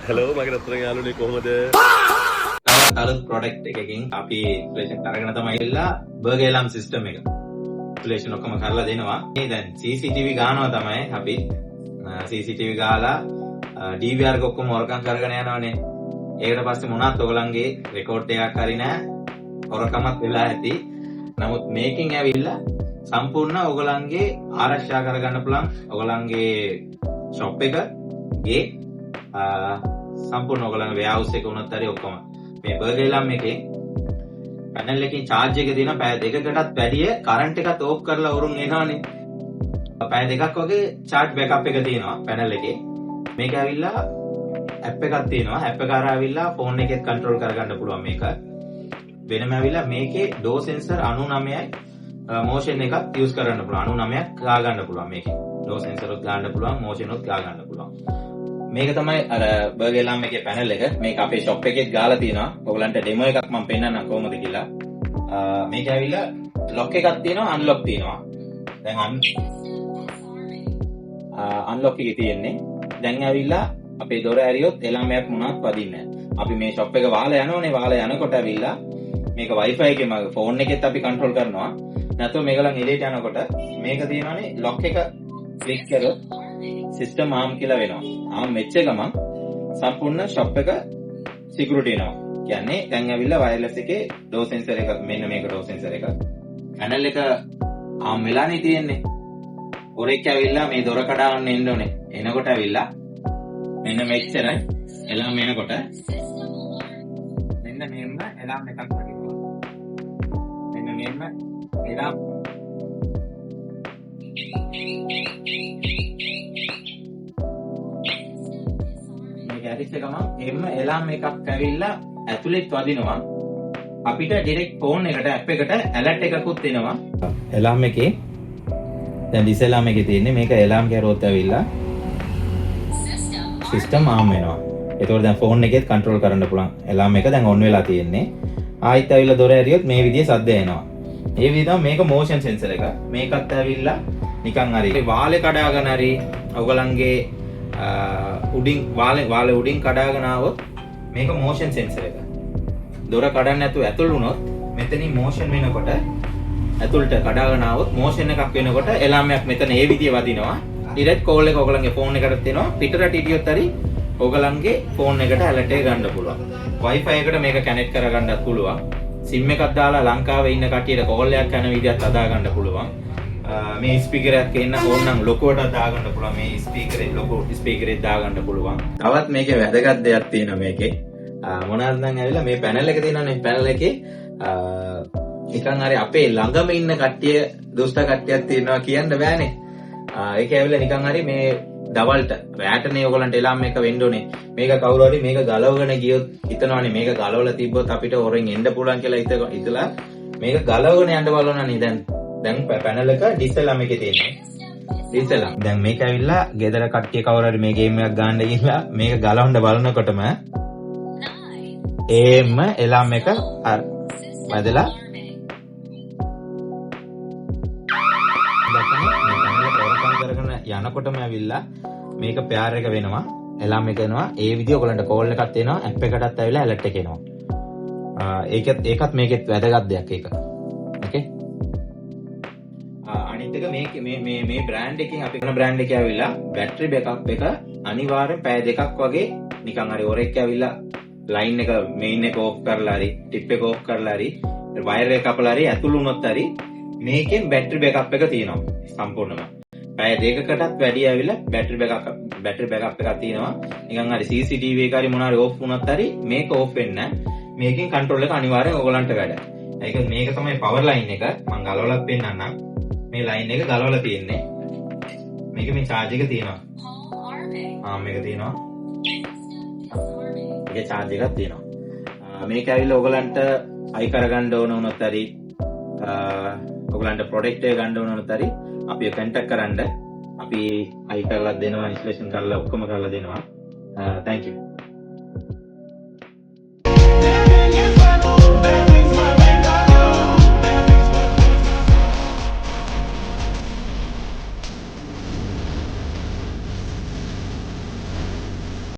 Hello මගේ රත්තරන් යාළුවනේ කොහොමද? අලුත් ප්‍රොඩක්ට් එකකින් අපි ඉන්ස්ටලේෂන් කරගෙන තමයි ඉල්ලා බර්ගර් ඇලාම් සිස්ටම් එක. ඉන්ස්ටලේෂන් ඔක්කොම කරලා දෙනවා. මේ දැන් CCTV ගානවා තමයි අපි. CCTV ගාලා DVR එක ඔක්කොම වර්කම් කරගෙන යනවානේ. ඒකට පස්සේ මොනවත් ඔයගලන්ගේ රෙකෝඩ් එකක් හරි නෑ. හොරකමක් වෙලා ඇති. නමුත් මේකෙන් ඇවිල්ලා සම්පූර්ණ ඔයගලන්ගේ ආරක්ෂා කරගන්න පුළුවන් ඔයගලන්ගේ ෂොප් එකගේ සම්පූර්ණ ඔයගලන්ගේ වෙයාවුස් එක උනත් හරි ඔක්කොම මේ බර්ගර් ඇලාම් එකේ පැනල් එකකින් charge එක දෙන පැය දෙකකටත් වැඩිය කරන්ට් එකත් ඕෆ් කරලා වරුන් එනවනේ. පැය දෙකක් වගේ charge backup එක තියෙනවා පැනල් එකේ. මේක ඇවිල්ලා app එකක් තියෙනවා. app එක හරහා ඇවිල්ලා phone එකෙත් control කරගන්න පුළුවන් මේක. වෙනම ඇවිල්ලා මේකේ door sensor 99යි motion එකක් use කරන්න පුළුවන්. 99ක් ගා ගන්න පුළුවන් මේකේ. door sensor උත් ගන්න පුළුවන්, motion උත් ගා ගන්න පුළුවන්. මේක තමයි අර බර්ගර් ඇලාම් එකේ පැනල් එක. මේක අපේ ෂොප් එකෙත් ගාලා තියෙනවා. ඔයගලන්ට ඩෙමෝ එකක් මම පෙන්නන්නම් කොහොමද කියලා. මේක ඇවිල්ලා ලොක් එකක් තියෙනවා, අන්ලොක් තියෙනවා. දැන් අන්ලොක් එකේ තියෙන්නේ. දැන් ඇවිල්ලා අපේ දොර ඇරියොත් ඇලාම් එකක් මොනවත් වදින්නේ නැහැ. අපි මේ ෂොප් එක වහලා යනෝනේ. වහලා යනකොට ඇවිල්ලා මේක Wi-Fi එකේ මගේ ෆෝන් එකෙත් අපි කන්ට්‍රෝල් කරනවා. නැත්නම් මේගොල්ලන් එළියට යනකොට මේක තියෙනවානේ ලොක් එක ක්ලික් කරොත් සිස්ටම් ආම් කියලා වෙනවා. ආම් වෙච්ච ගමන් සම්පූර්ණ ෂොප් එක සිකියුරිටි වෙනවා. කියන්නේ දැන් ඇවිල්ලා වයර්ලස් එකේ ඩෝ සෙන්සර් එක මෙන්න මේක ඩෝ සෙන්සර් එක. පැනල් එක ආම් වෙලානේ තියෙන්නේ. හොරෙක් ඇවිල්ලා මේ දොර කඩාගෙන එන්න ඕනේ. එනකොට ඇවිල්ලා මෙන්න මෙච්චරයි එලාම් එනකොට මෙන්න මෙන්න එලාම් එකක් වගේ. මෙන්න මෙන්න එලාම් ඇරිච්ච ගමන් එම්ම එලාම් එකක් ඇවිල්ලා ඇතුළෙත් වදිනවා. අපිට ඩිරෙක්ට් ෆෝන් එකට ඇප් එකට ඇලර්ට් එකකුත් එනවා. එලාම් එකේ දැන් ඩිස් එලාම් එකේ තියෙන්නේ මේක එලාම් කරුවොත් ඇවිල්ලා සිස්ටම් ආම් වෙනවා. ඒතකොට දැන් ෆෝන් එකේත් කන්ට්‍රෝල් කරන්න පුළුවන්. එලාම් එක දැන් ඔන් වෙලා තියෙන්නේ. ආයෙත් ඇවිල්ලා දොර ඇරියොත් මේ විදිහේ සද්ද එනවා. ඒ විදිහම මේක මෝෂන් සෙන්සර් එක. මේකත් ඇවිල්ලා නිකන් හරි වාලේ කඩාගෙන හරි ඔයගලන්ගේ උඩින් වාලේ උඩින් කඩාගෙන ආවොත් මේක මෝෂන් සෙන්සර් එක. දොර කඩන්න නැතුව ඇතුල් වුණොත් මෙතනින් මෝෂන් වෙනකොට ඇතුළට කඩාගෙන ආවොත් මෝෂන් එකක් වෙනකොට එලාම් එකක් මෙතන ඒ විදිය වදිනවා. ඩිරෙක්ට් කෝල් එක ඔයගලන්ගේ ෆෝන් එකට දෙනවා. පිටරට හිටියොත් හරි ඔයගලන්ගේ ෆෝන් එකට ඇලර්ට් එක ගන්න පුළුවන්. Wi-Fi එකට මේක කනෙක්ට් කරගන්නත් පුළුවන්. SIM එකක් දාලා ලංකාවේ ඉන්න කට්ටියට කෝල් එකක් යන විදිහත් හදා ගන්න පුළුවන්. මේ ස්පීකර් එකක් එන්න ඕනනම් ලොකුවට දාගන්න පුළුවන්. මේ ස්පීකරේ ලොකු ස්පීකරේ දාගන්න පුළුවන්. තවත් මේකේ වැදගත් දෙයක් තියෙනවා මේකේ. මොනවාද නම් ඇවිල්ලා මේ පැනල් එක තියෙනවානේ. පැනල් එකේ නිකන් හරි අපේ ළඟම ඉන්න කට්ටිය දුෂ්ට කට්ටියක් තියෙනවා කියන්න බෑනේ. ඒක ඇවිල්ලා නිකන් හරි මේ දවල්ට රැටනේ ඔයගලන්ට එලාම් එක වෙන්න ඕනේ. මේක කවුරු හරි මේක ගලවගෙන ගියොත් හිතනවානේ මේක ගලවලා තිබ්බොත් අපිට හොරෙන් එන්න පුළුවන් කියලා හිතලා මේක ගලවගෙන යන්න බලනවානේ. දැන් පැනල් එක ඩිස් එලාම් එකේ තියෙන්නේ. Disc alarm. දැන් මේක ඇවිල්ලා ගෙදර කට්ටිය කවුරු හරි මේ ගේම් එකක් ගන්න ගිහලා මේක ගලවන්න බලනකොටම ඒම එලාම් එක වැදලා යනකොටම ඇවිල්ලා මේක පෙයාර් එක වෙනවා. එලාම් එක එනවා. ඒ විදිහ ඔයගලන්ට කෝල් එකක් එනවා. ඇප් එකටත් ඇවිල්ලා ඇලර්ට් එක එනවා. ඒකත් මේකෙත් වැදගත් දෙයක් ඒක. ඕකේ. අනිත් එක මේ බ්‍රෑන්ඩ් එකකින් අපි කරන බ්‍රෑන්ඩ් එකේ ඇවිල්ලා බැටරි බෑකප් එක අනිවාර්යෙන් පැය දෙකක් වගේ නිකන් හරි ඔරෙක් ඇවිල්ලා ලයින් එක මේන් එක ඕෆ් කරලා හරි ටිප් එක ඕෆ් කරලා හරි වයර් එක කපලා හරි ඇතුළු වුණොත් හරි මේකෙන් බැටරි බෑකප් එක තියෙනවා සම්පූර්ණයෙන්ම. පැය දෙකකටත් වැඩි ඇවිල්ලා බැටරි බෑකප් එකක් තියෙනවා. නිකන් හරි CCTV එක හරි මොනවා හරි ඕෆ් වුණොත් හරි මේක ඕෆ් වෙන්නේ නැහැ. මේකෙන් කන්ට්‍රෝල් එක අනිවාර්යෙන් ඔයගලන්ට වැඩ. මේක තමයි පවර් ලයින් එක. මම ගලවලා පෙන්නන්නම්. මේ ලයින් එක ගලවලා තියෙන්නේ. මේක මේ charge එක තියෙනවා. මේක තියෙනවා. මේකේ charge එකක් තියෙනවා. මේක ඇවිල්ලා ඔයගලන්ට අයි කරගන්න ඕන වුණොත් හරි ඔයගලන්ට ප්‍රොඩක්ට් එක ගන්න ඕන වුණොත් හරි අපි කන්ටැක්ට් කරන්න. අපි අයි කරලා දෙනවා, ඉන්ස්ටලේෂන් කරලා ඔක්කොම කරලා දෙනවා. thank you.